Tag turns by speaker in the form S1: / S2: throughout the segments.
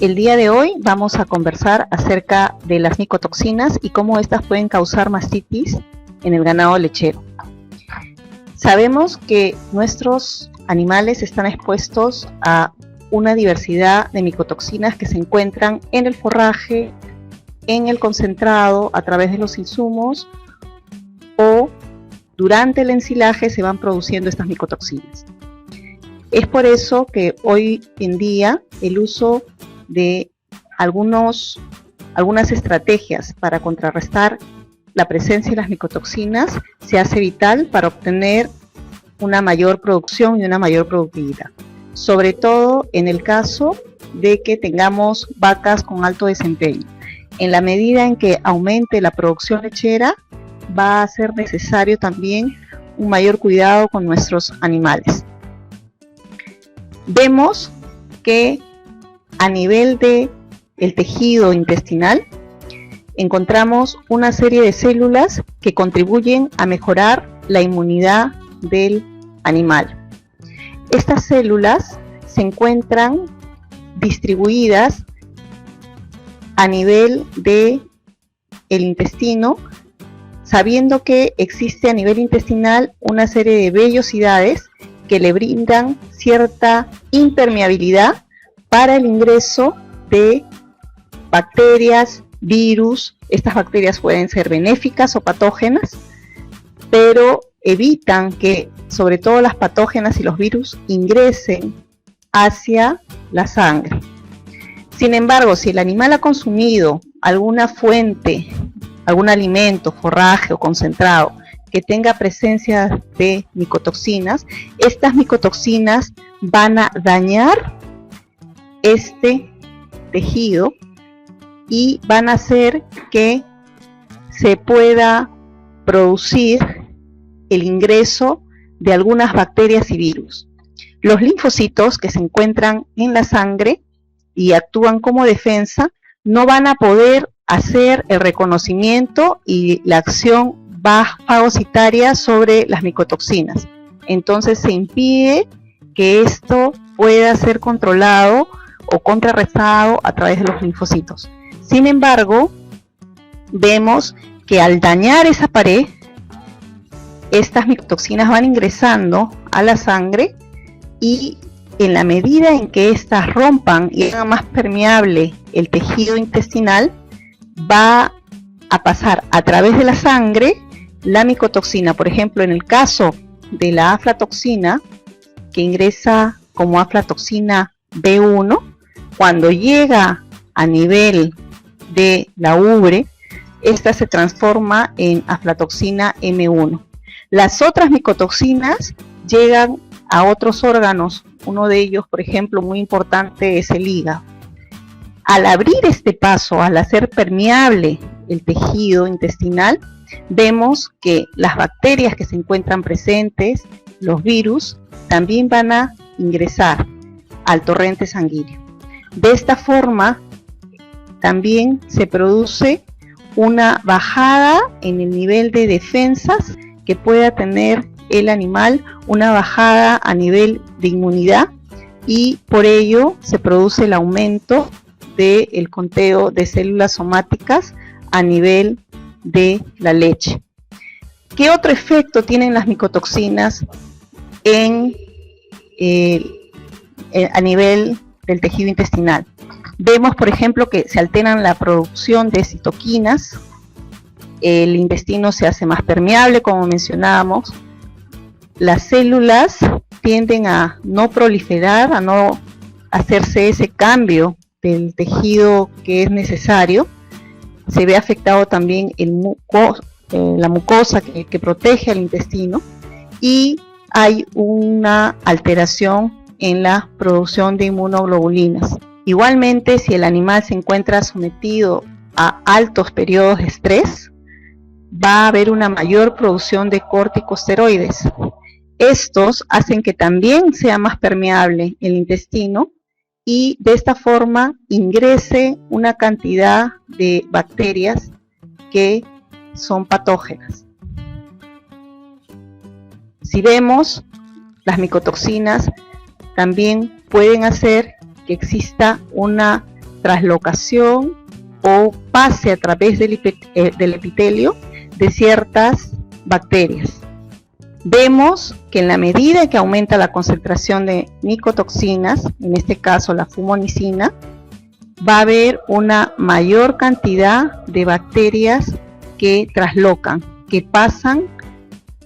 S1: El día de hoy vamos a conversar acerca de las micotoxinas y cómo estas pueden causar mastitis en el ganado lechero. Sabemos que nuestros animales están expuestos a una diversidad de micotoxinas que se encuentran en el forraje, en el concentrado, a través de los insumos o durante el ensilaje se van produciendo estas micotoxinas. Es por eso que hoy en día el uso de algunas estrategias para contrarrestar la presencia de las micotoxinas se hace vital para obtener una mayor producción y una mayor productividad, sobre todo en el caso de que tengamos vacas con alto desempeño. En la medida en que aumente la producción lechera, va a ser necesario también un mayor cuidado con nuestros animales. Vemos que a nivel del tejido intestinal encontramos una serie de células que contribuyen a mejorar la inmunidad del animal. Estas células se encuentran distribuidas a nivel del intestino, sabiendo que existe a nivel intestinal una serie de vellosidades que le brindan cierta impermeabilidad para el ingreso de bacterias, virus. Estas bacterias pueden ser benéficas o patógenas, pero evitan que sobre todo las patógenas y los virus ingresen hacia la sangre. Sin embargo, si el animal ha consumido alguna fuente, algún alimento, forraje o concentrado que tenga presencia de micotoxinas, estas micotoxinas van a dañar este tejido y van a hacer que se pueda producir el ingreso de algunas bacterias y virus. Los linfocitos que se encuentran en la sangre y actúan como defensa no van a poder hacer el reconocimiento y la acción fagocitaria sobre las micotoxinas. Entonces se impide que esto pueda ser controlado o contrarrestado a través de los linfocitos. Sin embargo, vemos que al dañar esa pared, estas micotoxinas van ingresando a la sangre y en la medida en que éstas rompan y hagan más permeable el tejido intestinal, va a pasar a través de la sangre la micotoxina. Por ejemplo, en el caso de la aflatoxina, que ingresa como aflatoxina B1, cuando llega a nivel de la ubre, esta se transforma en aflatoxina M1. Las otras micotoxinas llegan a otros órganos. Uno de ellos, por ejemplo, muy importante, es el hígado. Al abrir este paso, al hacer permeable el tejido intestinal, vemos que las bacterias que se encuentran presentes, los virus, también van a ingresar al torrente sanguíneo. De esta forma, también se produce una bajada en el nivel de defensas que pueda tener el animal, una bajada a nivel de inmunidad, y por ello se produce el aumento del conteo de células somáticas a nivel de la leche. ¿Qué otro efecto tienen las micotoxinas a nivel del tejido intestinal? Vemos, por ejemplo, que se alteran la producción de citoquinas, el intestino se hace más permeable, como mencionábamos, las células tienden a no proliferar, a no hacerse ese cambio del tejido que es necesario. Se ve afectado también la mucosa que protege al intestino, y hay una alteración en la producción de inmunoglobulinas. Igualmente, si el animal se encuentra sometido a altos periodos de estrés, va a haber una mayor producción de corticosteroides. Estos hacen que también sea más permeable el intestino y de esta forma ingrese una cantidad de bacterias que son patógenas. Si vemos, las micotoxinas también pueden hacer que exista una traslocación o pase a través del epitelio de ciertas bacterias. Vemos que en la medida que aumenta la concentración de micotoxinas, en este caso la fumonicina, va a haber una mayor cantidad de bacterias que traslocan, que pasan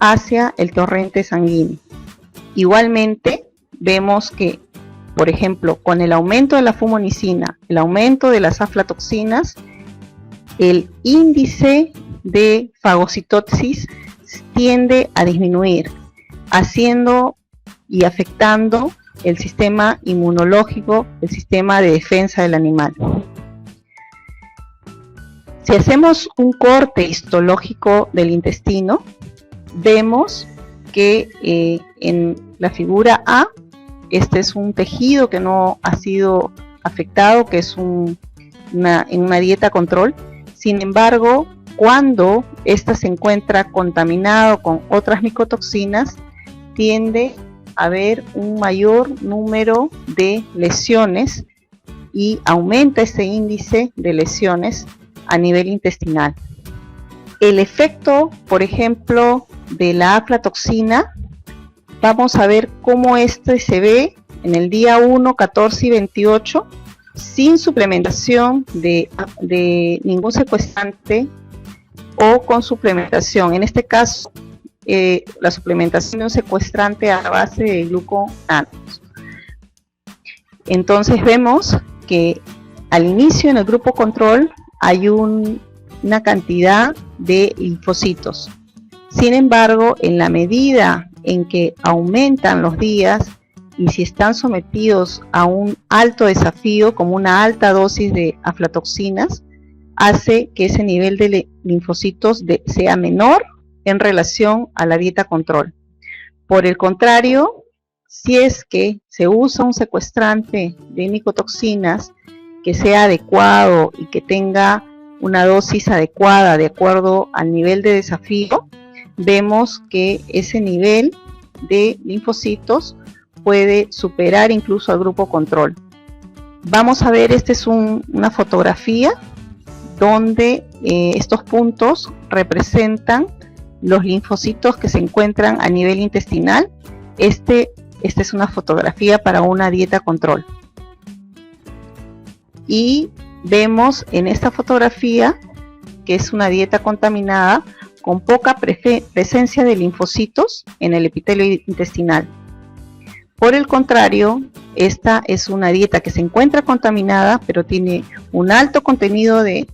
S1: hacia el torrente sanguíneo. Igualmente, vemos que, por ejemplo, con el aumento de la fumonicina, el aumento de las aflatoxinas, el índice de fagocitosis tiende a disminuir, haciendo y afectando el sistema inmunológico, el sistema de defensa del animal. Si hacemos un corte histológico del intestino, vemos que en la figura A, este es un tejido que no ha sido afectado, que es en una dieta control. Sin embargo, cuando ésta se encuentra contaminado con otras micotoxinas, tiende a haber un mayor número de lesiones y aumenta ese índice de lesiones a nivel intestinal. El efecto, por ejemplo, de la aflatoxina, vamos a ver cómo este se ve en el día 1, 14 y 28, sin suplementación de ningún secuestrante o con suplementación. En este caso, la suplementación de un secuestrante a base de gluconanos. Entonces vemos que al inicio en el grupo control hay una cantidad de linfocitos. Sin embargo, en la medida en que aumentan los días y si están sometidos a un alto desafío, como una alta dosis de aflatoxinas, hace que ese nivel de linfocitos sea menor en relación a la dieta control. Por el contrario, si es que se usa un secuestrante de micotoxinas que sea adecuado y que tenga una dosis adecuada de acuerdo al nivel de desafío, vemos que ese nivel de linfocitos puede superar incluso al grupo control. Vamos a ver, esta es una fotografía donde estos puntos representan los linfocitos que se encuentran a nivel intestinal. Esta es una fotografía para una dieta control. Y vemos en esta fotografía que es una dieta contaminada con poca presencia de linfocitos en el epitelio intestinal. Por el contrario, esta es una dieta que se encuentra contaminada, pero tiene un alto contenido de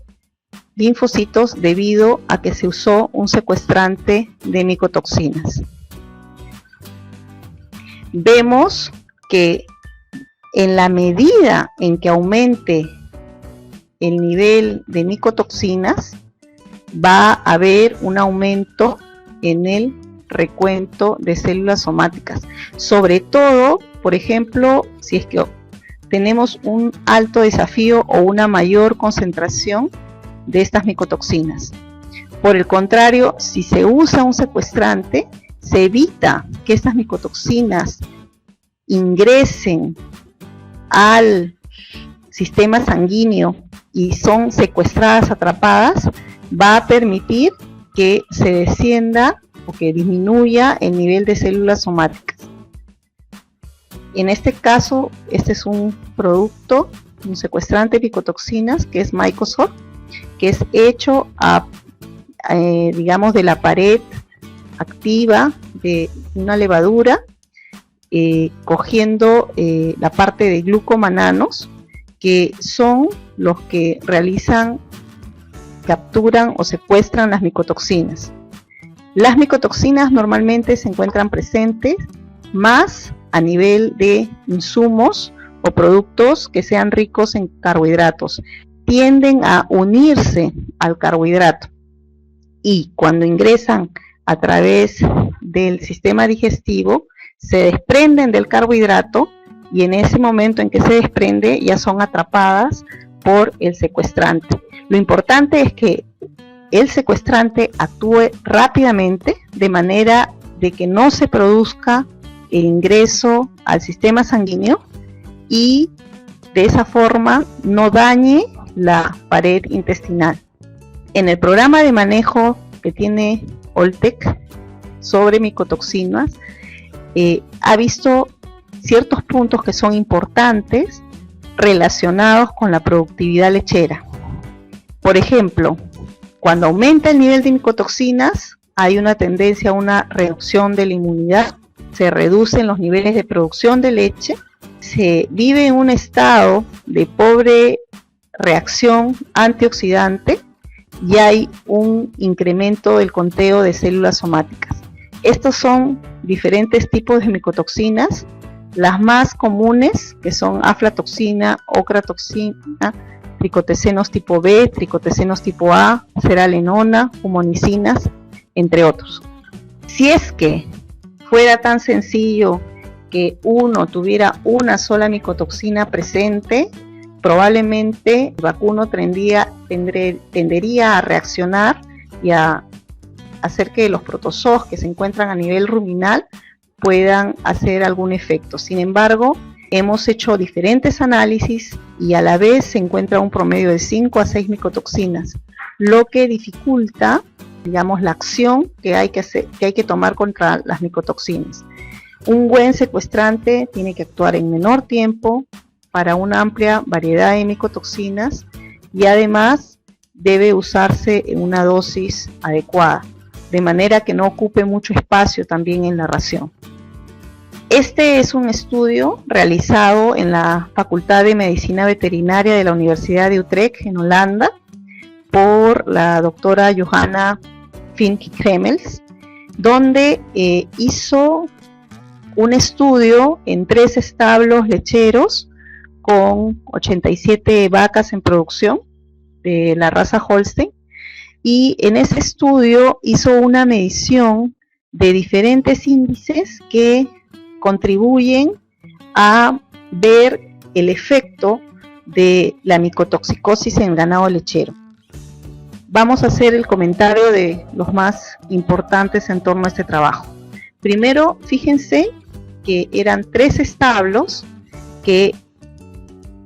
S1: linfocitos debido a que se usó un secuestrante de micotoxinas. Vemos que en la medida en que aumente el nivel de micotoxinas, va a haber un aumento en el recuento de células somáticas. Sobre todo, por ejemplo, si es que tenemos un alto desafío o una mayor concentración de estas micotoxinas. Por el contrario, si se usa un secuestrante, se evita que estas micotoxinas ingresen al sistema sanguíneo y son secuestradas, atrapadas, va a permitir que se descienda o que disminuya el nivel de células somáticas. En este caso, este es un producto, un secuestrante de micotoxinas que es Mycosort, que es hecho digamos, de la pared activa de una levadura, cogiendo la parte de glucomananos, que son los que capturan o secuestran las micotoxinas. Las micotoxinas normalmente se encuentran presentes más a nivel de insumos o productos que sean ricos en carbohidratos. Tienden a unirse al carbohidrato y cuando ingresan a través del sistema digestivo se desprenden del carbohidrato y en ese momento en que se desprende ya son atrapadas por el secuestrante. Lo importante es que el secuestrante actúe rápidamente de manera de que no se produzca el ingreso al sistema sanguíneo y de esa forma no dañe la pared intestinal. En el programa de manejo que tiene Oltec sobre micotoxinas, ha visto ciertos puntos que son importantes relacionados con la productividad lechera. Por ejemplo, cuando aumenta el nivel de micotoxinas, hay una tendencia a una reducción de la inmunidad, se reducen los niveles de producción de leche, se vive en un estado de pobre reacción antioxidante y hay un incremento del conteo de células somáticas. Estos son diferentes tipos de micotoxinas, las más comunes que son aflatoxina, ocratoxina, tricotecenos tipo B, tricotecenos tipo A, ceralenona, fumonicinas, entre otros. Si es que fuera tan sencillo que uno tuviera una sola micotoxina presente, probablemente el vacuno tendería a reaccionar y a hacer que los protozoos que se encuentran a nivel ruminal puedan hacer algún efecto. Sin embargo, hemos hecho diferentes análisis y a la vez se encuentra un promedio de 5 a 6 micotoxinas, lo que dificulta, digamos, la acción que hay que tomar contra las micotoxinas. Un buen secuestrante tiene que actuar en menor tiempo para una amplia variedad de micotoxinas y además debe usarse en una dosis adecuada, de manera que no ocupe mucho espacio también en la ración. Este es un estudio realizado en la Facultad de Medicina Veterinaria de la Universidad de Utrecht en Holanda por la doctora Johanna Fink-Kremels, donde hizo un estudio en 3 establos lecheros con 87 vacas en producción de la raza Holstein, y en ese estudio hizo una medición de diferentes índices que contribuyen a ver el efecto de la micotoxicosis en el ganado lechero. Vamos a hacer el comentario de los más importantes en torno a este trabajo. Primero, fíjense que eran 3 establos que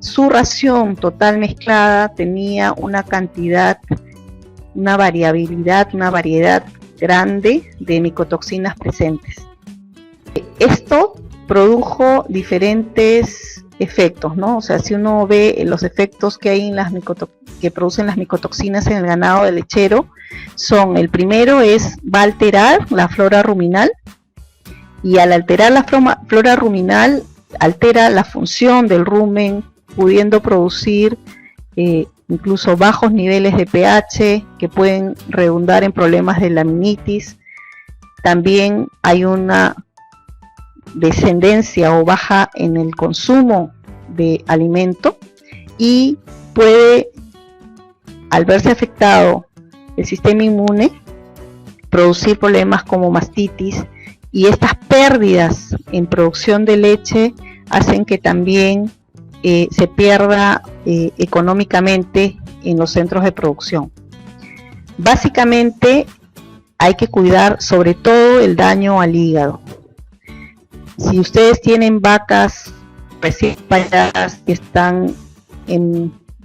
S1: su ración total mezclada tenía una cantidad, una variabilidad, una variedad grande de micotoxinas presentes. Esto produjo diferentes efectos, ¿no? O sea, si uno ve los efectos que hay en que producen las micotoxinas en el ganado de lechero, el primero va a alterar la flora ruminal, y al alterar la flora ruminal altera la función del rumen, pudiendo producir incluso bajos niveles de pH que pueden redundar en problemas de laminitis. También hay una descendencia o baja en el consumo de alimento y puede, al verse afectado el sistema inmune, producir problemas como mastitis, y estas pérdidas en producción de leche hacen que también se pierda económicamente en los centros de producción. Básicamente hay que cuidar sobre todo el daño al hígado. Si ustedes tienen vacas recién paradas que están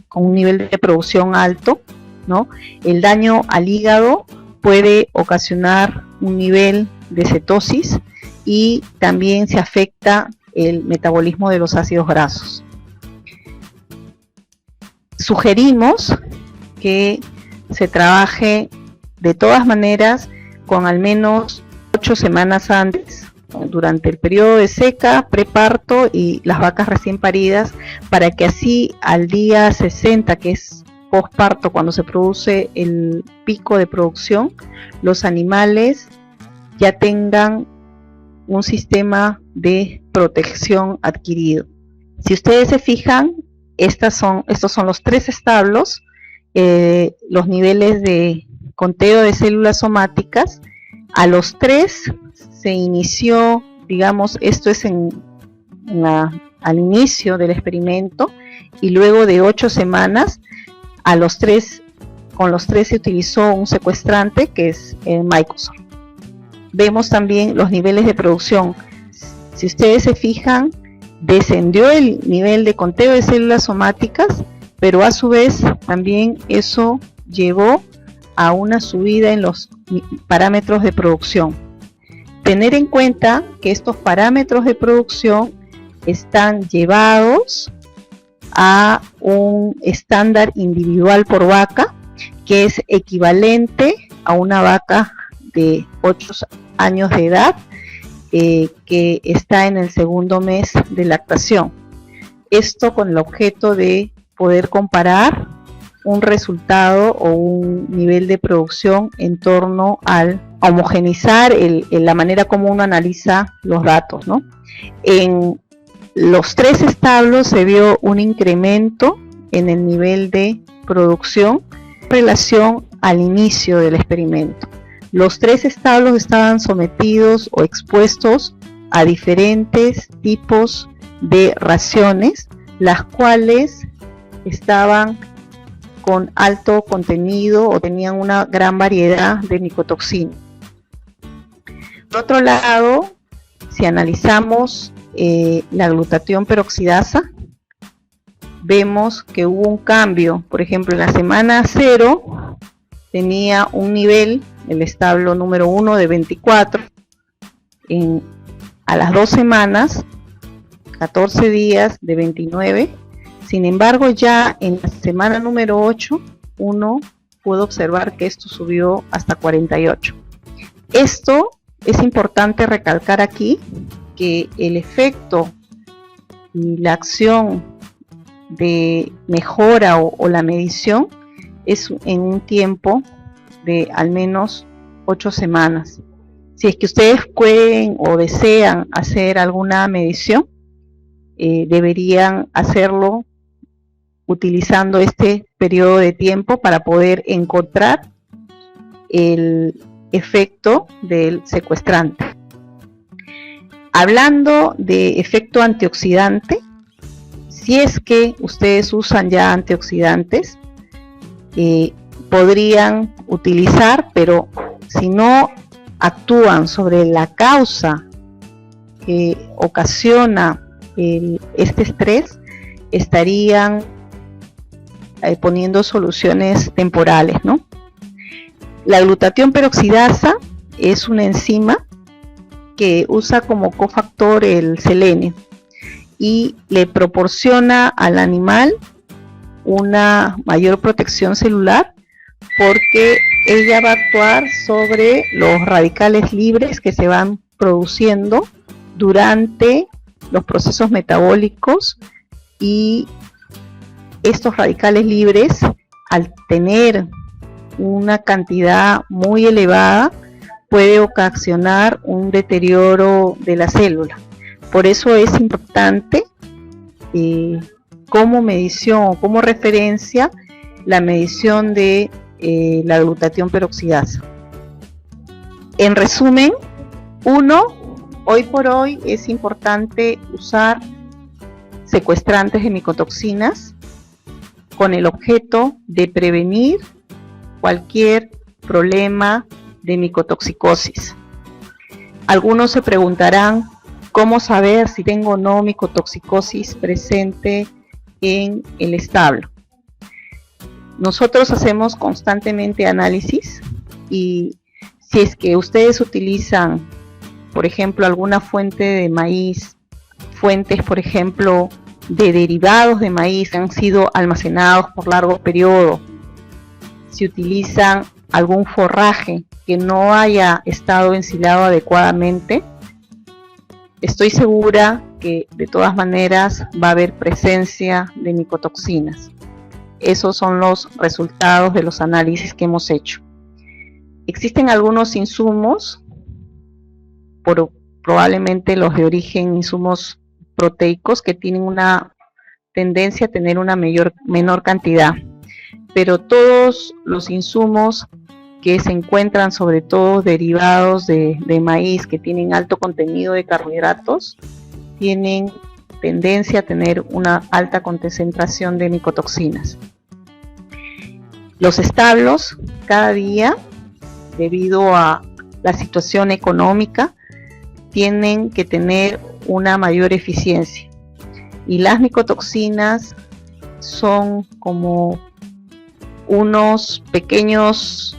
S1: con un nivel de producción alto, ¿no?, el daño al hígado puede ocasionar un nivel de cetosis y también se afecta el metabolismo de los ácidos grasos. Sugerimos que se trabaje de todas maneras con al menos 8 semanas antes, durante el periodo de seca, preparto y las vacas recién paridas, para que así al día 60, que es posparto, cuando se produce el pico de producción, los animales ya tengan un sistema de protección adquirido. Si ustedes se fijan, estos son los 3 establos, los niveles de conteo de células somáticas. A los 3 se inició, digamos, esto es al inicio del experimento, y luego de 8 semanas, con los 3 se utilizó un secuestrante que es el Mycosol. Vemos también los niveles de producción. Si ustedes se fijan, descendió el nivel de conteo de células somáticas, pero a su vez también eso llevó a una subida en los parámetros de producción. Tener en cuenta que estos parámetros de producción están llevados a un estándar individual por vaca, que es equivalente a una vaca de 8 años de edad que está en el segundo mes de lactación. Esto con el objeto de poder comparar un resultado o un nivel de producción en torno al homogenizar la manera como uno analiza los datos, ¿no? En los 3 establos se vio un incremento en el nivel de producción en relación al inicio del experimento. Los 3 establos estaban sometidos o expuestos a diferentes tipos de raciones, las cuales estaban con alto contenido o tenían una gran variedad de micotoxina. Por otro lado, si analizamos la glutatión peroxidasa, vemos que hubo un cambio. Por ejemplo, en la semana 0 tenía un nivel, el establo número 1 de 24, a las 2 semanas, 14 días de 29. Sin embargo, ya en la semana número 8, uno pudo observar que esto subió hasta 48. Esto es importante recalcar aquí, que el efecto y la acción de mejora o la medición es en un tiempo de al menos 8 semanas. Si es que ustedes pueden o desean hacer alguna medición, deberían hacerlo utilizando este periodo de tiempo para poder encontrar el efecto del secuestrante. Hablando de efecto antioxidante, si es que ustedes usan ya antioxidantes, podrían utilizar, pero si no actúan sobre la causa que ocasiona este estrés, estarían poniendo soluciones temporales, ¿no? La glutatión peroxidasa es una enzima que usa como cofactor el selenio y le proporciona al animal una mayor protección celular, porque ella va a actuar sobre los radicales libres que se van produciendo durante los procesos metabólicos, y estos radicales libres, al tener una cantidad muy elevada, puede ocasionar un deterioro de la célula. Por eso es importante como medición o como referencia la medición de la glutatión peroxidasa. En resumen, hoy por hoy es importante usar secuestrantes de micotoxinas con el objeto de prevenir cualquier problema de micotoxicosis. Algunos se preguntarán cómo saber si tengo o no micotoxicosis presente en el establo. Nosotros hacemos constantemente análisis, y si es que ustedes utilizan, por ejemplo, alguna fuente de maíz, fuentes, por ejemplo, de derivados de maíz que han sido almacenados por largo periodo, si utilizan algún forraje que no haya estado ensilado adecuadamente, estoy segura que de todas maneras va a haber presencia de micotoxinas. Esos son los resultados de los análisis que hemos hecho. Existen algunos insumos, probablemente los de origen insumos proteicos, que tienen una tendencia a tener una menor cantidad, pero todos los insumos que se encuentran, sobre todo derivados de maíz, que tienen alto contenido de carbohidratos, tienen tendencia a tener una alta concentración de micotoxinas. Los establos cada día, debido a la situación económica, tienen que tener una mayor eficiencia. Y las micotoxinas son como unos pequeños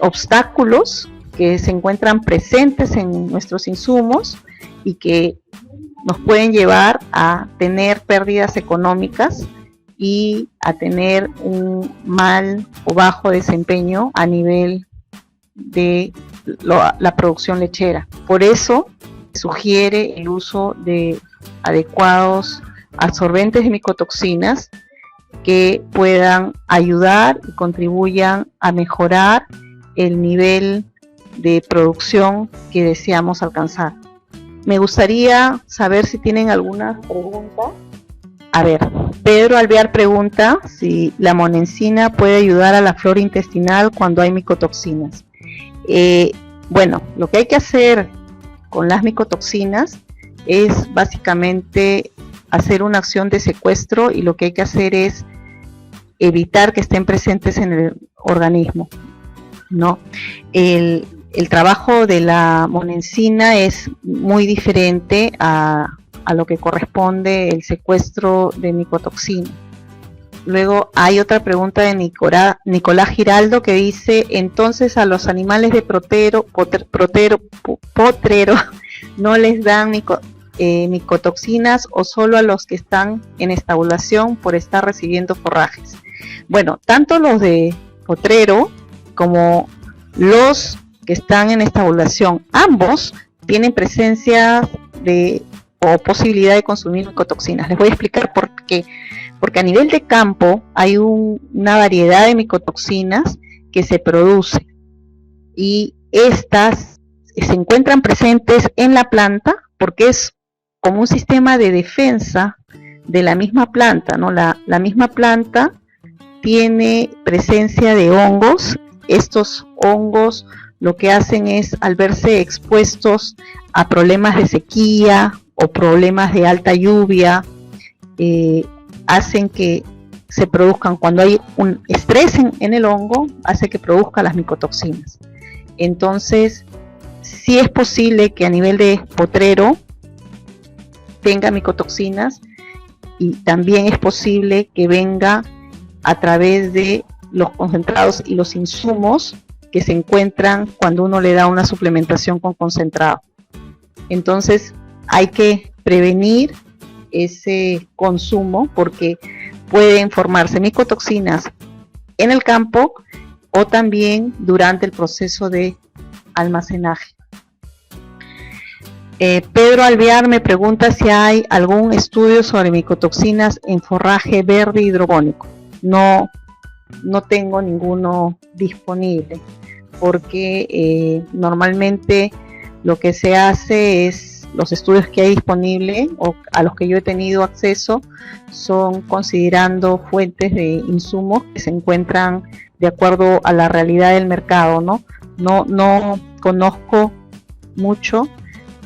S1: obstáculos que se encuentran presentes en nuestros insumos y que nos pueden llevar a tener pérdidas económicas y a tener un mal o bajo desempeño a nivel de la producción lechera. Por eso sugiere el uso de adecuados absorbentes de micotoxinas que puedan ayudar y contribuyan a mejorar el nivel de producción que deseamos alcanzar. Me gustaría saber si tienen alguna pregunta. A ver, Pedro Alvear pregunta si la monensina puede ayudar a la flora intestinal cuando hay micotoxinas. Bueno, lo que hay que hacer con las micotoxinas es básicamente hacer una acción de secuestro, y lo que hay que hacer es evitar que estén presentes en el organismo, ¿no? El trabajo de la monensina es muy diferente a lo que corresponde el secuestro de micotoxina. Luego hay otra pregunta de Nicolás Giraldo que dice: entonces a los animales de potrero no les dan micotoxinas, o solo a los que están en estabulación por estar recibiendo forrajes. Bueno, tanto los de potrero como los que están en estabulación, ambos tienen presencia o posibilidad de consumir micotoxinas. Les voy a explicar por qué. Porque a nivel de campo hay una variedad de micotoxinas que se producen, y estas se encuentran presentes en la planta porque es como un sistema de defensa de la misma planta, ¿no? La misma planta tiene presencia de hongos. Estos hongos lo que hacen es, al verse expuestos a problemas de sequía o problemas de alta lluvia, hacen que se produzcan, cuando hay un estrés en el hongo, hace que produzca las micotoxinas. Entonces, sí es posible que a nivel de potrero tenga micotoxinas, y también es posible que venga a través de los concentrados y los insumos que se encuentran cuando uno le da una suplementación con concentrado. Entonces, hay que prevenir ese consumo porque pueden formarse micotoxinas en el campo o también durante el proceso de almacenaje. Pedro Alvear me pregunta si hay algún estudio sobre micotoxinas en forraje verde hidropónico. No tengo ninguno disponible, porque normalmente lo que se hace es, los estudios que hay disponibles o a los que yo he tenido acceso son considerando fuentes de insumos que se encuentran de acuerdo a la realidad del mercado, ¿no? No conozco mucho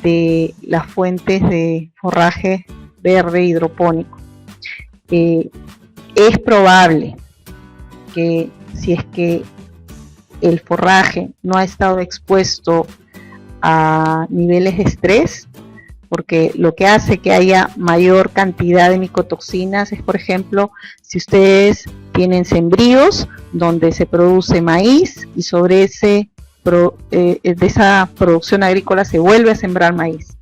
S1: de las fuentes de forraje verde hidropónico. Es probable que, si es que el forraje no ha estado expuesto a niveles de estrés, porque lo que hace que haya mayor cantidad de micotoxinas es, por ejemplo, si ustedes tienen sembríos donde se produce maíz y sobre de esa producción agrícola se vuelve a sembrar maíz.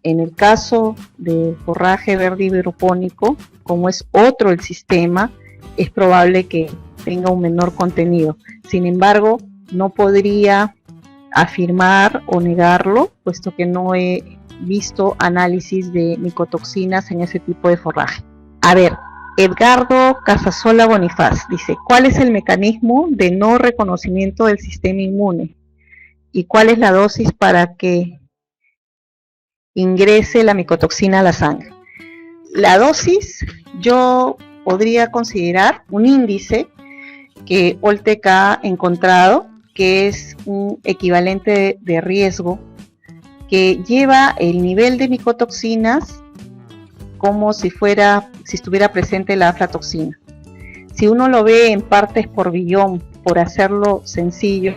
S1: En el caso de forraje verde hidropónico, como es otro el sistema, es probable que tenga un menor contenido. Sin embargo, no podría afirmar o negarlo, puesto que no he visto análisis de micotoxinas en ese tipo de forraje. A ver, Edgardo Casasola Bonifaz dice: ¿cuál es el mecanismo de no reconocimiento del sistema inmune? ¿Y cuál es la dosis para que ingrese la micotoxina a la sangre? La dosis, yo podría considerar un índice que Oltec ha encontrado, que es un equivalente de riesgo que lleva el nivel de micotoxinas como si estuviera presente la aflatoxina. Si uno lo ve en partes por billón, por hacerlo sencillo,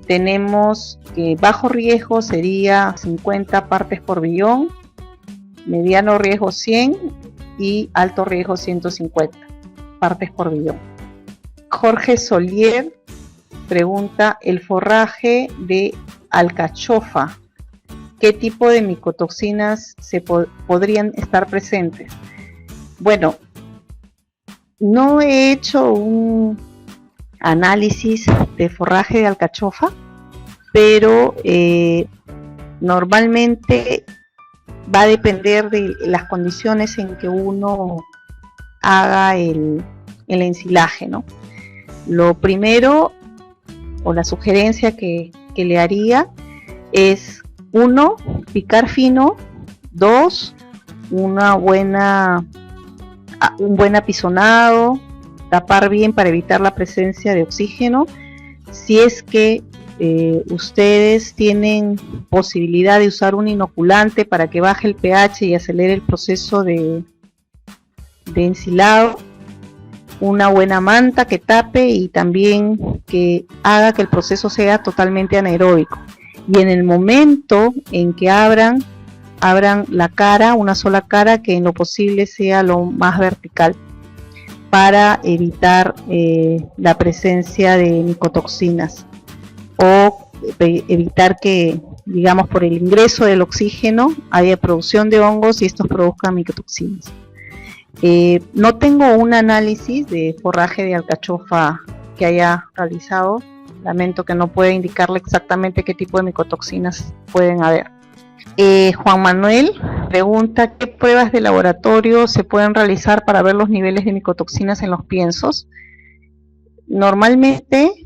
S1: tenemos que bajo riesgo sería 50 partes por billón mediano riesgo 100 y alto riesgo 150 partes por billón. Jorge Solier pregunta, el forraje de alcachofa, ¿qué tipo de micotoxinas podrían estar presentes? Bueno, no he hecho un análisis de forraje de alcachofa, pero normalmente va a depender de las condiciones en que uno haga el ensilaje, ¿no? Lo primero, o la sugerencia que le haría es: 1, picar fino; 2, un buen apisonado, tapar bien para evitar la presencia de oxígeno. Si es que ustedes tienen posibilidad de usar un inoculante para que baje el pH y acelere el proceso de ensilado, una buena manta que tape y también que haga que el proceso sea totalmente anaeróbico. Y en el momento en que abran la cara, una sola cara, que en lo posible sea lo más vertical, para evitar la presencia de micotoxinas, o evitar que, digamos, por el ingreso del oxígeno haya producción de hongos y estos produzcan micotoxinas. No tengo un análisis de forraje de alcachofa que haya realizado, lamento que no pueda indicarle exactamente qué tipo de micotoxinas pueden haber. Juan Manuel pregunta, ¿qué pruebas de laboratorio se pueden realizar para ver los niveles de micotoxinas en los piensos? Normalmente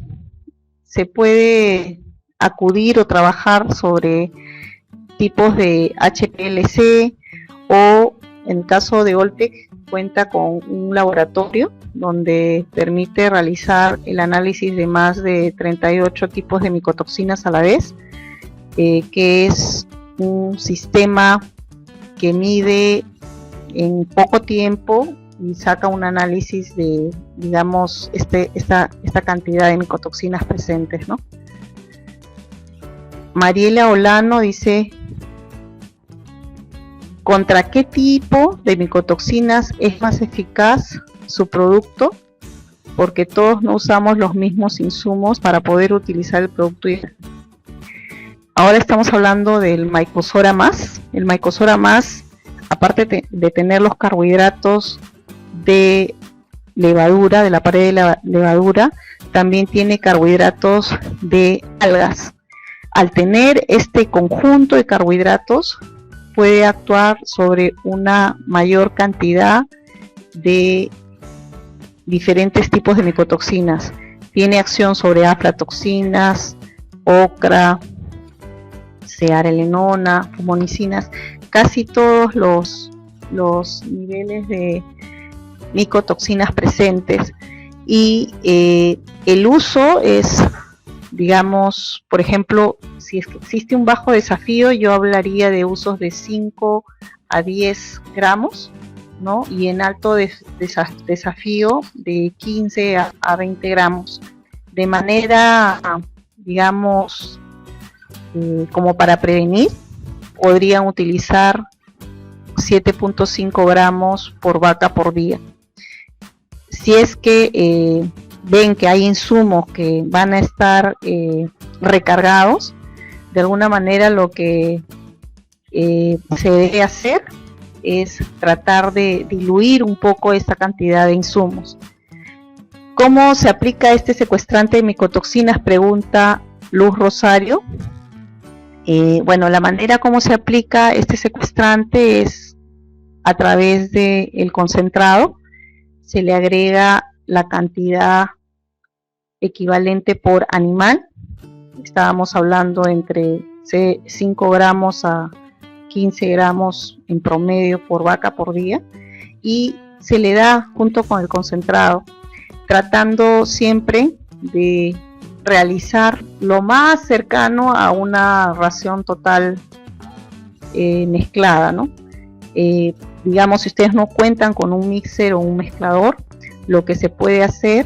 S1: se puede acudir o trabajar sobre tipos de HPLC, o en el caso de Oltec cuenta con un laboratorio donde permite realizar el análisis de más de 38 tipos de micotoxinas a la vez, que es un sistema que mide en poco tiempo y saca un análisis de, digamos, esta cantidad de micotoxinas presentes, ¿no? Mariela Olano dice, ¿contra qué tipo de micotoxinas es más eficaz su producto? Porque todos no usamos los mismos insumos para poder utilizar el producto. Ahora estamos hablando del Mycosora Más. El Mycosora Más, aparte de tener los carbohidratos de levadura, de la pared de la levadura, también tiene carbohidratos de algas. Al tener este conjunto de carbohidratos, puede actuar sobre una mayor cantidad de diferentes tipos de micotoxinas. Tiene acción sobre aflatoxinas, ocra, cearelenona, fumonicinas, casi todos los niveles de micotoxinas presentes. Y el uso es, digamos, por ejemplo, si es que existe un bajo desafío, yo hablaría de usos de 5 a 10 gramos, ¿no? Y en alto desafío de 15 a 20 gramos, de manera, digamos, como para prevenir, podrían utilizar 7.5 gramos por vaca por día. Si es que ven que hay insumos que van a estar recargados, de alguna manera lo que se debe hacer es tratar de diluir un poco esta cantidad de insumos. ¿Cómo se aplica este secuestrante de micotoxinas?, pregunta Luz Rosario. Bueno, la manera como se aplica este secuestrante es a través del concentrado. Se le agrega la cantidad equivalente por animal. Estábamos hablando entre 5 gramos a 15 gramos en promedio por vaca por día, y se le da junto con el concentrado, tratando siempre de realizar lo más cercano a una ración total mezclada, ¿no? Digamos, si ustedes no cuentan con un mixer o un mezclador, lo que se puede hacer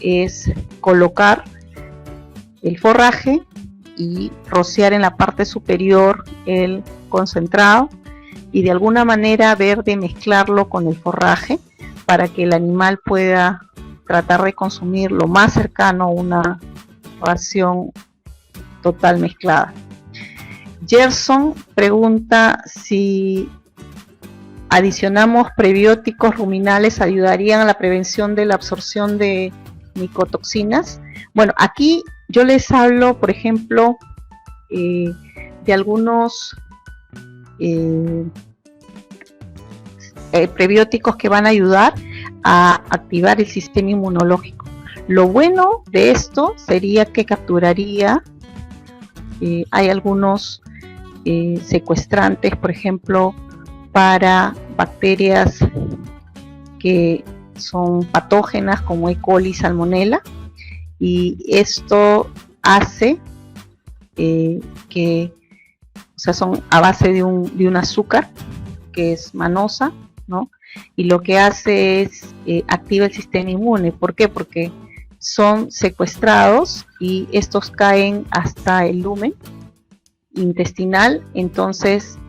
S1: es colocar el forraje y rociar en la parte superior el concentrado, y de alguna manera ver de mezclarlo con el forraje para que el animal pueda tratar de consumir lo más cercano a una ración total mezclada. Gerson pregunta si adicionamos prebióticos ruminales ayudarían a la prevención de la absorción de micotoxinas. Bueno, aquí yo les hablo, por ejemplo, de algunos prebióticos que van a ayudar a activar el sistema inmunológico. Lo bueno de esto sería que capturaría, hay algunos secuestrantes, por ejemplo, para bacterias que son patógenas como E. coli, Salmonella, y esto hace que, o sea, son a base de un azúcar que es manosa, ¿no? Y lo que hace es activa el sistema inmune. ¿Por qué? Porque son secuestrados y estos caen hasta el lumen intestinal, entonces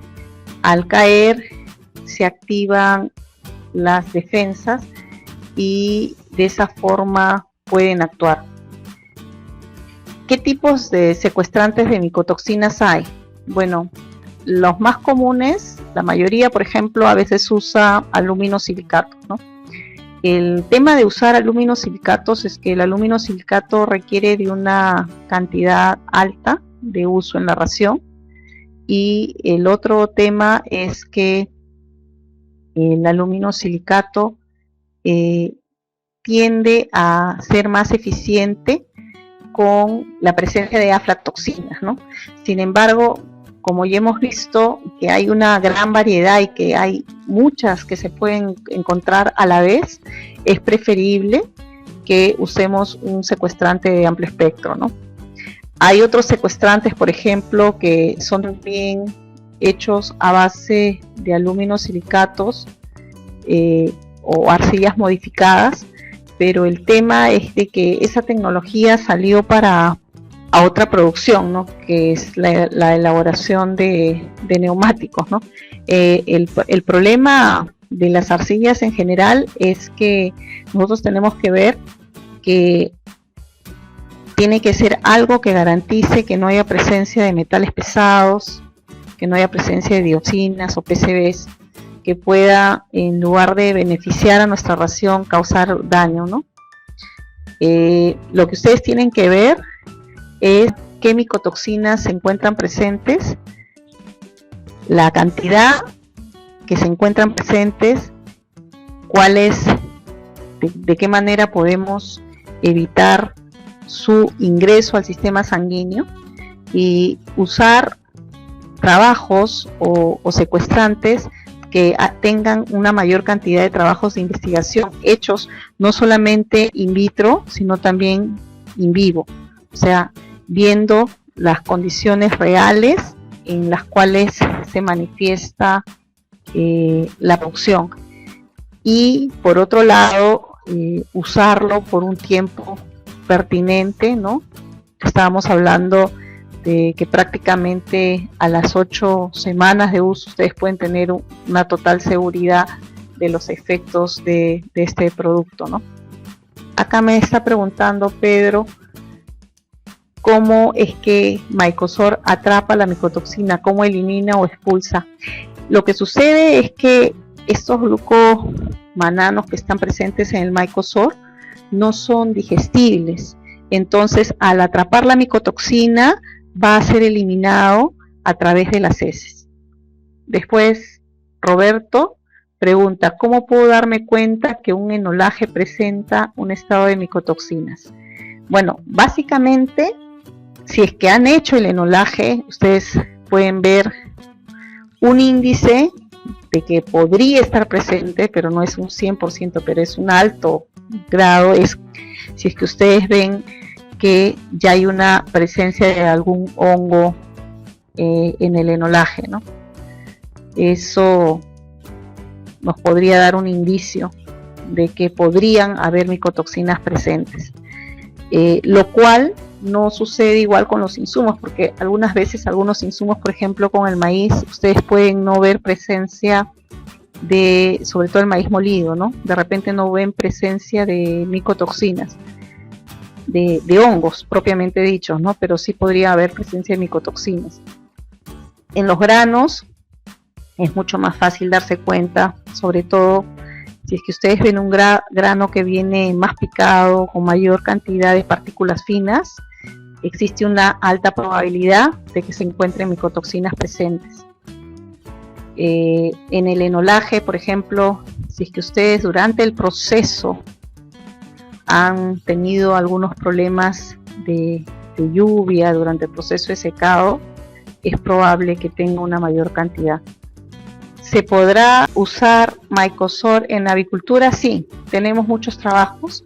S1: al caer se activan las defensas y de esa forma pueden actuar. ¿Qué tipos de secuestrantes de micotoxinas hay? Bueno, los más comunes, la mayoría, por ejemplo, a veces usa aluminosilicatos, ¿no? El tema de usar aluminosilicatos es que el aluminosilicato requiere de una cantidad alta de uso en la ración, y el otro tema es que el aluminosilicato tiende a ser más eficiente con la presencia de aflatoxinas, ¿no? Sin embargo, como ya hemos visto que hay una gran variedad y que hay muchas que se pueden encontrar a la vez, es preferible que usemos un secuestrante de amplio espectro, ¿no? Hay otros secuestrantes, por ejemplo, que son también hechos a base de aluminosilicatos o arcillas modificadas, pero el tema es de que esa tecnología salió para otra producción, ¿no? Que es la elaboración de neumáticos, ¿no? El problema de las arcillas en general es que nosotros tenemos que ver que tiene que ser algo que garantice que no haya presencia de metales pesados, que no haya presencia de dioxinas o PCBs, que pueda, en lugar de beneficiar a nuestra ración, causar daño, ¿no? Lo que ustedes tienen que ver es qué micotoxinas se encuentran presentes, la cantidad que se encuentran presentes, cuáles, de qué manera podemos evitar su ingreso al sistema sanguíneo, y usar trabajos o secuestrantes que tengan una mayor cantidad de trabajos de investigación hechos no solamente in vitro, sino también in vivo, o sea, viendo las condiciones reales en las cuales se manifiesta la producción, y por otro lado usarlo por un tiempo pertinente, ¿no? Estábamos hablando de que prácticamente a las 8 semanas de uso ustedes pueden tener una total seguridad de los efectos de este producto, ¿no? Acá me está preguntando Pedro cómo es que Mycosort atrapa la micotoxina, cómo elimina o expulsa. Lo que sucede es que estos glucomananos que están presentes en el Mycosort no son digestibles, entonces al atrapar la micotoxina va a ser eliminado a través de las heces. Después Roberto pregunta, ¿cómo puedo darme cuenta que un enolaje presenta un estado de micotoxinas? Bueno, básicamente, si es que han hecho el enolaje, ustedes pueden ver un índice de que podría estar presente, pero no es un 100%, pero es un alto grado, es si es que ustedes ven que ya hay una presencia de algún hongo en el enolaje, ¿no? Eso nos podría dar un indicio de que podrían haber micotoxinas presentes, lo cual no sucede igual con los insumos, porque algunas veces algunos insumos, por ejemplo con el maíz, ustedes pueden no ver presencia de, sobre todo el maíz molido, ¿no? De repente no ven presencia de micotoxinas, de hongos propiamente dichos, ¿no? Pero sí podría haber presencia de micotoxinas. En los granos es mucho más fácil darse cuenta, sobre todo si es que ustedes ven un grano que viene más picado, con mayor cantidad de partículas finas, existe una alta probabilidad de que se encuentren micotoxinas presentes. En el enolaje, por ejemplo, si es que ustedes durante el proceso han tenido algunos problemas de lluvia durante el proceso de secado, es probable que tenga una mayor cantidad. ¿Se podrá usar Mycosort en avicultura? Sí, tenemos muchos trabajos.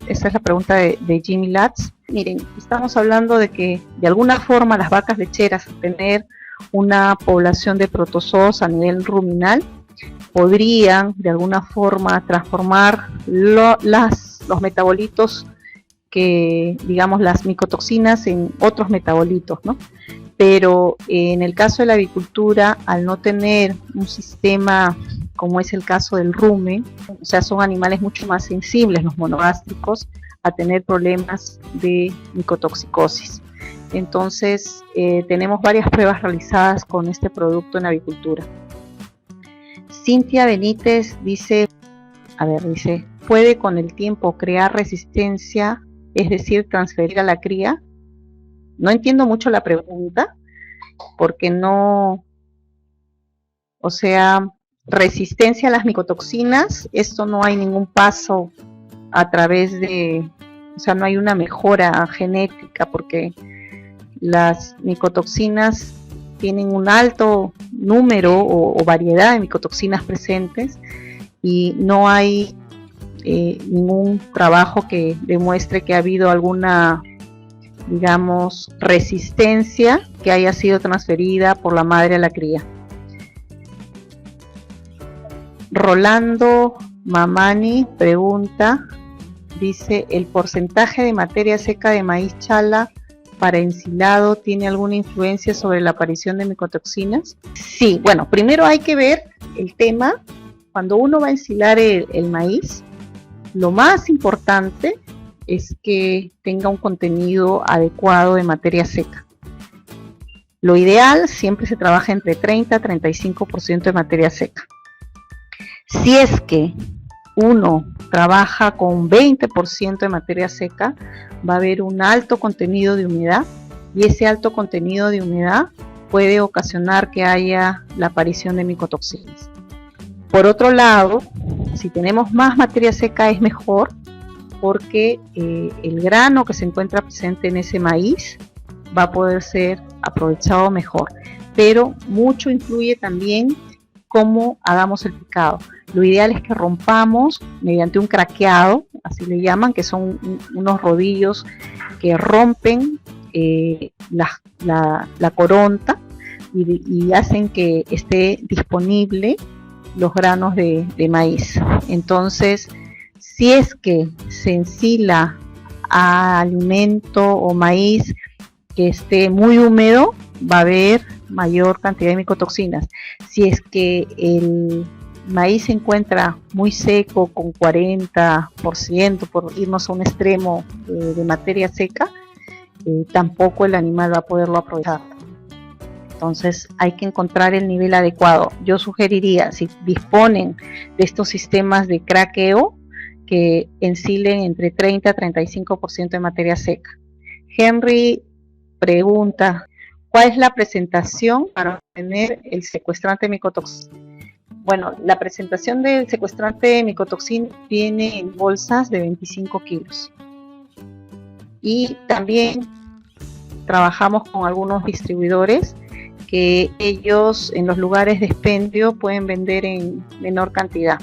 S1: Esa es la pregunta de Jimmy Latz. Miren, estamos hablando de que de alguna forma las vacas lecheras, al tener una población de protozoos a nivel ruminal, podrían de alguna forma transformar los metabolitos, que digamos las micotoxinas, en otros metabolitos, ¿no? Pero en el caso de la avicultura, al no tener un sistema como es el caso del rumen, o sea, son animales mucho más sensibles, los monogástricos, a tener problemas de micotoxicosis. Entonces, tenemos varias pruebas realizadas con este producto en avicultura. Cintia Benítez dice, ¿puede con el tiempo crear resistencia, es decir, transferir a la cría? No entiendo mucho la pregunta, porque no, o sea, resistencia a las micotoxinas, esto no hay ningún paso a través de, o sea, no hay una mejora genética, porque las micotoxinas tienen un alto número o variedad de micotoxinas presentes y no hay ningún trabajo que demuestre que ha habido alguna, digamos, resistencia que haya sido transferida por la madre a la cría. Rolando Mamani pregunta, dice, ¿el porcentaje de materia seca de maíz chala para ensilado tiene alguna influencia sobre la aparición de micotoxinas? Sí, bueno, primero hay que ver el tema. Cuando uno va a ensilar el maíz, lo más importante es que tenga un contenido adecuado de materia seca. Lo ideal siempre se trabaja entre 30 a 35% de materia seca. Si es que uno trabaja con 20% de materia seca, va a haber un alto contenido de humedad, y ese alto contenido de humedad puede ocasionar que haya la aparición de micotoxinas. Por otro lado, si tenemos más materia seca es mejor, porque el grano que se encuentra presente en ese maíz va a poder ser aprovechado mejor, pero mucho influye también cómo hagamos el picado. Lo ideal es que rompamos mediante un craqueado, así le llaman, que son unos rodillos que rompen la coronta y hacen que esté disponible los granos de maíz. Entonces, si es que se ensila a alimento o maíz que esté muy húmedo, va a haber mayor cantidad de micotoxinas. Si es que el maíz se encuentra muy seco, con 40%, por irnos a un extremo de materia seca, tampoco el animal va a poderlo aprovechar. Entonces hay que encontrar el nivel adecuado. Yo sugeriría, si disponen de estos sistemas de craqueo, que ensilen entre 30 a 35% de materia seca. Henry pregunta, ¿cuál es la presentación para obtener el secuestrante micotoxina? Bueno, la presentación del secuestrante micotoxina viene en bolsas de 25 kilos. Y también trabajamos con algunos distribuidores que ellos en los lugares de expendio pueden vender en menor cantidad.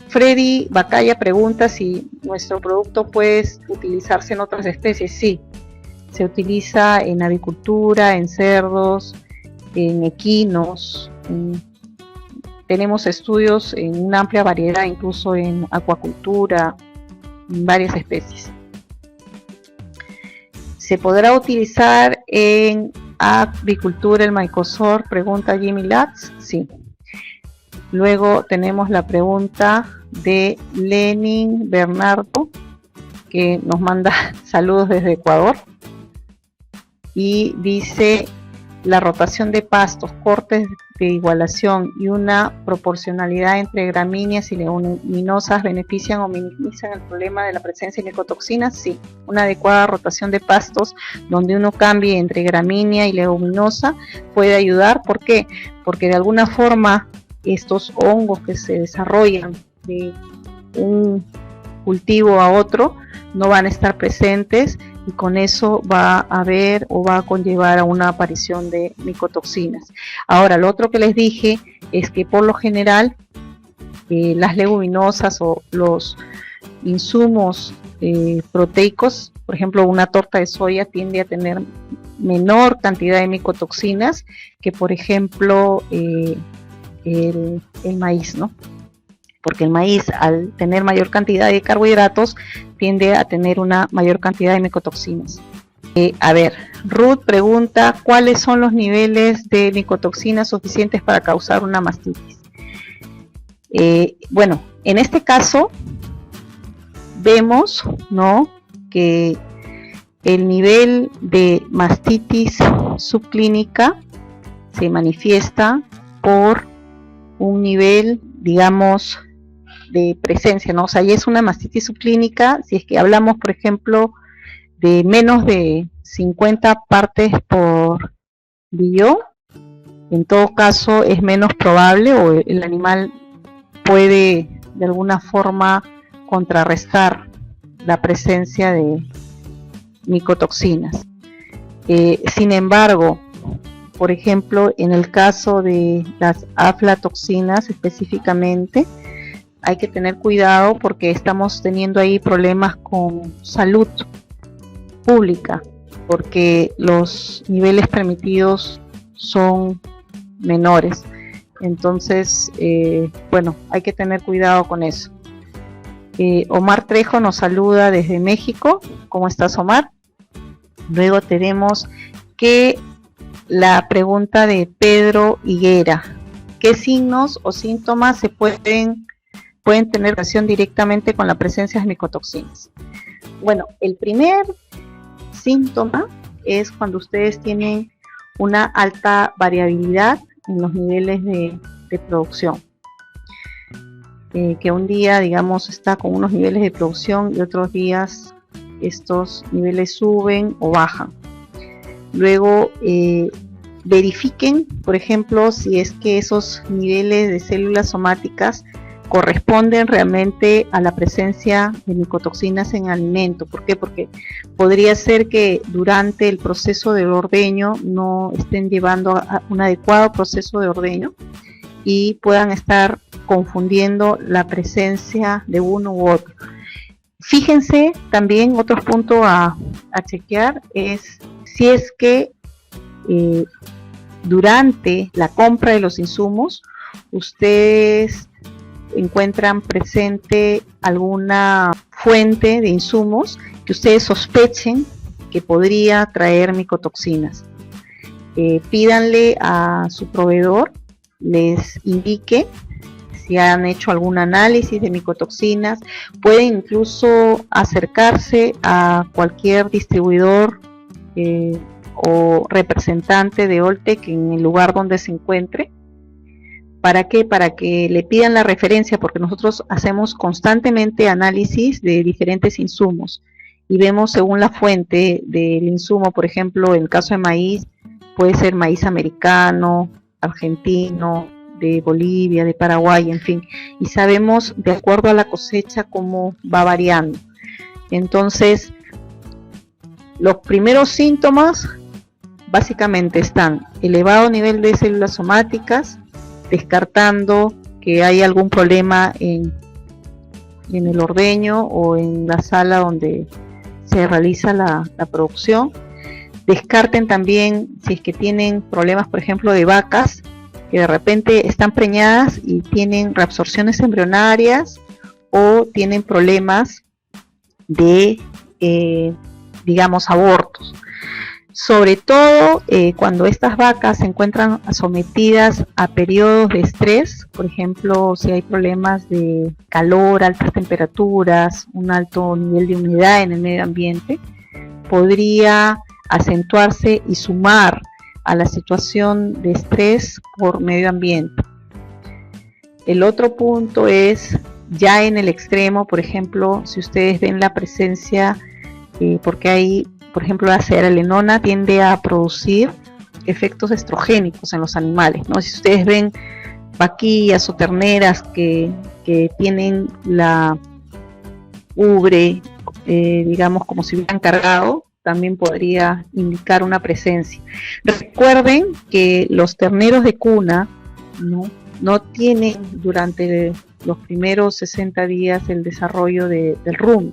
S1: Freddy Bacaya pregunta si nuestro producto puede utilizarse en otras especies. Sí, se utiliza en avicultura, en cerdos, en equinos. Tenemos estudios en una amplia variedad, incluso en acuacultura, en varias especies. ¿Se podrá utilizar en agricultura el Microsoft? Pregunta Jimmy Latz. Sí. Luego tenemos la pregunta de Lenin Bernardo, que nos manda saludos desde Ecuador. Y dice: la rotación de pastos, cortes de igualación y una proporcionalidad entre gramíneas y leguminosas benefician o minimizan el problema de la presencia de micotoxinas. Sí, una adecuada rotación de pastos donde uno cambie entre gramínea y leguminosa puede ayudar. ¿Por qué? Porque de alguna forma estos hongos que se desarrollan de un cultivo a otro no van a estar presentes, y con eso va a haber o va a conllevar a una aparición de micotoxinas. Ahora, lo otro que les dije es que por lo general las leguminosas o los insumos proteicos, por ejemplo una torta de soya tiende a tener menor cantidad de micotoxinas que por ejemplo el maíz, ¿no? Porque el maíz, al tener mayor cantidad de carbohidratos, tiende a tener una mayor cantidad de micotoxinas. A ver, Ruth pregunta: ¿cuáles son los niveles de micotoxinas suficientes para causar una mastitis? Bueno, en este caso vemos, ¿no?, que el nivel de mastitis subclínica se manifiesta por un nivel, digamos, de presencia, ¿no? O sea, ya es una mastitis subclínica si es que hablamos, por ejemplo, de menos de 50 partes por billón. En todo caso es menos probable, o el animal puede de alguna forma contrarrestar la presencia de micotoxinas. Sin embargo, por ejemplo, en el caso de las aflatoxinas específicamente, hay que tener cuidado porque estamos teniendo ahí problemas con salud pública, porque los niveles permitidos son menores. Entonces, bueno, hay que tener cuidado con eso. Omar Trejo nos saluda desde México. ¿Cómo estás, Omar? Luego tenemos que la pregunta de Pedro Higuera: ¿qué signos o síntomas se pueden tener relación directamente con la presencia de micotoxinas? Bueno, el primer síntoma es cuando ustedes tienen una alta variabilidad en los niveles de producción. Que un día, digamos, está con unos niveles de producción y otros días estos niveles suben o bajan. Luego, verifiquen, por ejemplo, si es que esos niveles de células somáticas corresponden realmente a la presencia de micotoxinas en alimento. ¿Por qué? Porque podría ser que durante el proceso de ordeño no estén llevando a un adecuado proceso de ordeño y puedan estar confundiendo la presencia de uno u otro. Fíjense también, otro punto a chequear es si es que durante la compra de los insumos ustedes encuentran presente alguna fuente de insumos que ustedes sospechen que podría traer micotoxinas. Pídanle a su proveedor les indique si han hecho algún análisis de micotoxinas. Pueden incluso acercarse a cualquier distribuidor o representante de Alltech en el lugar donde se encuentre. ¿Para qué? Para que le pidan la referencia, porque nosotros hacemos constantemente análisis de diferentes insumos y vemos según la fuente del insumo. Por ejemplo, en el caso de maíz, puede ser maíz americano, argentino, de Bolivia, de Paraguay, en fin, y sabemos de acuerdo a la cosecha cómo va variando. Entonces, los primeros síntomas básicamente están: elevado nivel de células somáticas, descartando que hay algún problema en el ordeño o en la sala donde se realiza la producción. Descarten también si es que tienen problemas, por ejemplo, de vacas que de repente están preñadas y tienen reabsorciones embrionarias, o tienen problemas de digamos, abortos. Sobre todo cuando estas vacas se encuentran sometidas a periodos de estrés, por ejemplo, si hay problemas de calor, altas temperaturas, un alto nivel de humedad en el medio ambiente, podría acentuarse y sumar a la situación de estrés por medio ambiente. El otro punto es ya en el extremo, por ejemplo, si ustedes ven la presencia, porque hay, por ejemplo, la cerealenona tiende a producir efectos estrogénicos en los animales, ¿no? Si ustedes ven vaquillas o terneras que tienen la ubre, digamos, como si hubieran cargado, también podría indicar una presencia. Recuerden que los terneros de cuna no tienen durante los primeros 60 días el desarrollo del rumen.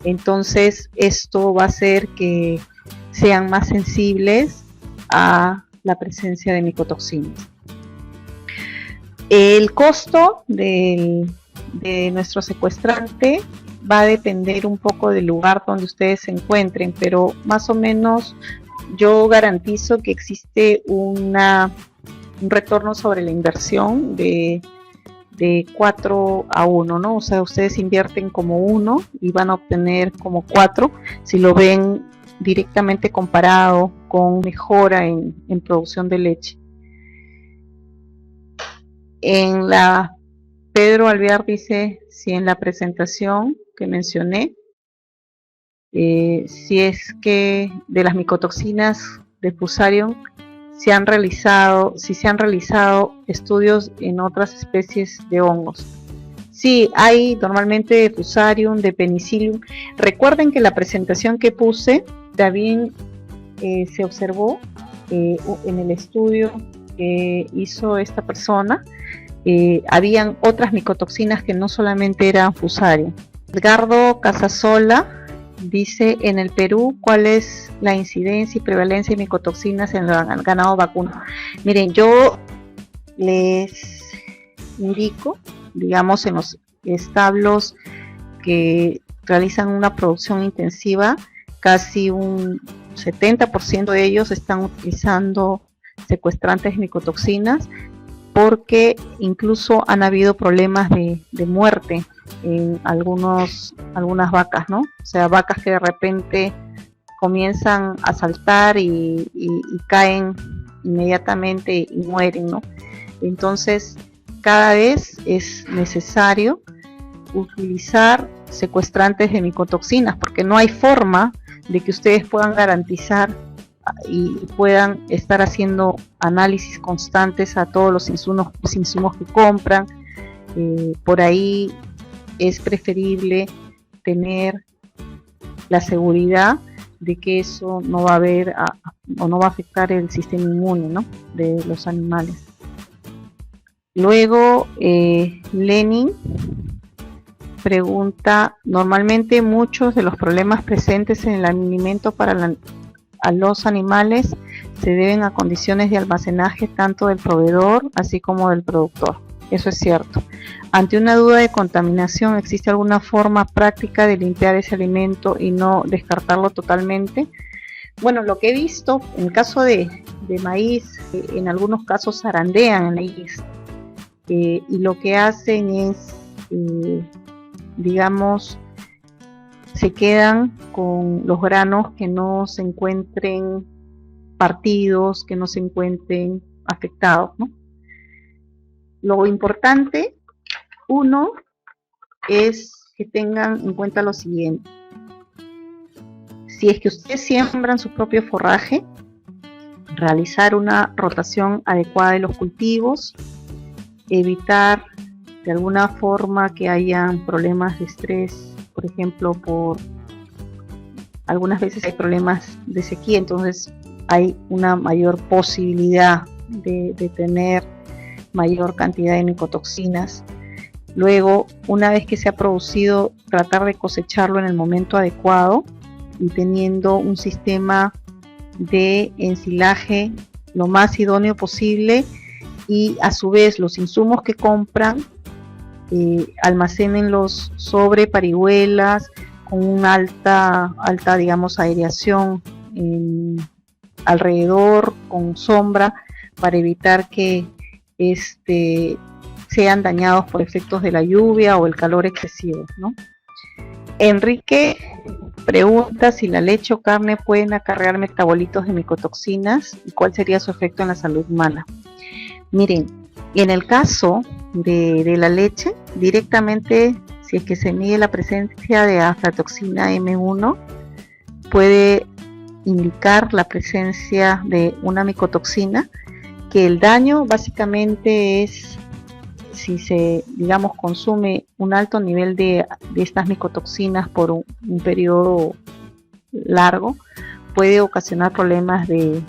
S1: Entonces esto va a hacer que sean más sensibles a la presencia de micotoxinas. El costo de nuestro secuestrante va a depender un poco del lugar donde ustedes se encuentren, pero más o menos yo garantizo que existe un retorno sobre la inversión de 4 a 1, ¿no? O sea, ustedes invierten como 1 y van a obtener como 4 si lo ven directamente comparado con mejora en producción de leche. En la Pedro Alvear dice si en la presentación que mencioné, si es que de las micotoxinas de Fusarium si se han realizado estudios en otras especies de hongos. Sí, hay normalmente de Fusarium, de Penicillium. Recuerden que la presentación que puse también se observó en el estudio que hizo esta persona. Habían otras micotoxinas que no solamente eran Fusarium. Edgardo Casasola dice, en el Perú, ¿cuál es la incidencia y prevalencia de micotoxinas en el ganado vacuno? Miren, yo les indico, digamos, en los establos que realizan una producción intensiva, casi un 70% de ellos están utilizando secuestrantes de micotoxinas, porque incluso han habido problemas de muerte en algunas vacas, ¿no? O sea, vacas que de repente comienzan a saltar y caen inmediatamente y mueren, ¿no? Entonces, cada vez es necesario utilizar secuestrantes de micotoxinas, porque no hay forma de que ustedes puedan garantizar y puedan estar haciendo análisis constantes a todos los insumos que compran. Por ahí es preferible tener la seguridad de que eso no va a haber o no va a afectar el sistema inmune, ¿no?, de los animales. Luego Lenin pregunta, normalmente muchos de los problemas presentes en el alimento para a los animales se deben a condiciones de almacenaje tanto del proveedor así como del productor. Eso es cierto. Ante una duda de contaminación, ¿existe alguna forma práctica de limpiar ese alimento y no descartarlo totalmente? Bueno, lo que he visto en el caso de maíz, en algunos casos zarandean el maíz y lo que hacen es, digamos, se quedan con los granos que no se encuentren partidos, que no se encuentren afectados, ¿no? Lo importante, uno, es que tengan en cuenta lo siguiente. Si es que ustedes siembran su propio forraje, realizar una rotación adecuada de los cultivos, evitar de alguna forma que hayan problemas de estrés, por ejemplo, algunas veces hay problemas de sequía, entonces hay una mayor posibilidad de tener mayor cantidad de micotoxinas. Luego, una vez que se ha producido, tratar de cosecharlo en el momento adecuado y teniendo un sistema de ensilaje lo más idóneo posible, y a su vez los insumos que compran almacénenlos sobre parihuelas con una alta digamos aireación alrededor, con sombra, para evitar que sean dañados por efectos de la lluvia o el calor excesivo, ¿no? Enrique pregunta si la leche o carne pueden acarrear metabolitos de micotoxinas y cuál sería su efecto en la salud humana. Miren, en el caso de la leche, directamente, si es que se mide la presencia de aflatoxina M1, puede indicar la presencia de una micotoxina, que el daño básicamente es si se, digamos, consume un alto nivel de estas micotoxinas por un periodo largo, puede ocasionar problemas de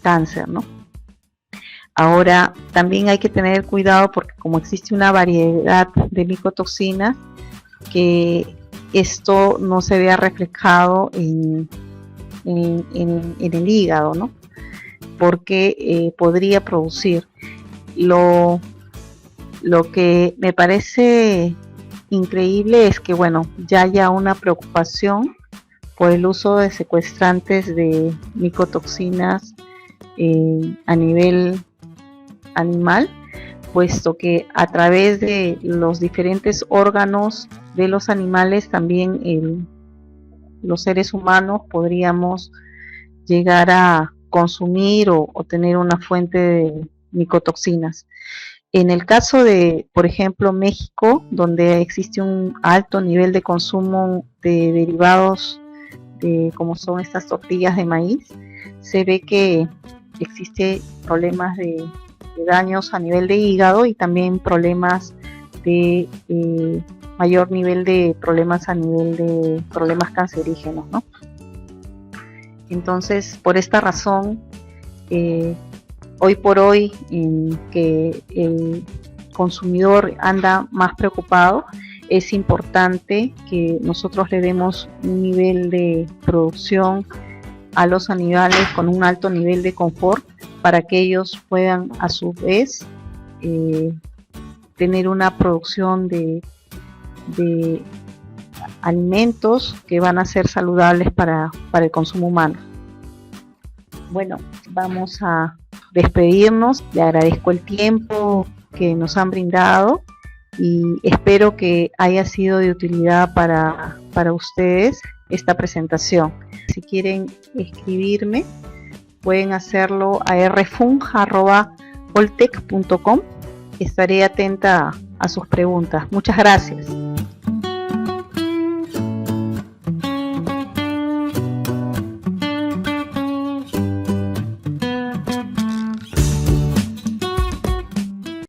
S1: cáncer, ¿no? Ahora, también hay que tener cuidado porque como existe una variedad de micotoxinas, que esto no se vea reflejado en el hígado, ¿no? Porque podría producir. Lo que me parece increíble es que, bueno, ya haya una preocupación por el uso de secuestrantes de micotoxinas a nivel animal, puesto que a través de los diferentes órganos de los animales también los seres humanos podríamos llegar a consumir o tener una fuente de micotoxinas. En el caso de, por ejemplo, México, donde existe un alto nivel de consumo de derivados como son estas tortillas de maíz, se ve que existe problemas de daños a nivel de hígado y también problemas de mayor nivel de problemas a nivel de problemas cancerígenos, ¿no? Entonces, por esta razón, hoy por hoy, que el consumidor anda más preocupado, es importante que nosotros le demos un nivel de producción a los animales con un alto nivel de confort, para que ellos puedan a su vez tener una producción de alimentos que van a ser saludables para el consumo humano. Bueno, vamos a despedirnos. Le agradezco el tiempo que nos han brindado y espero que haya sido de utilidad para ustedes esta presentación. Si quieren escribirme, pueden hacerlo a rfung@oltec.com. Estaré atenta a sus preguntas. Muchas gracias.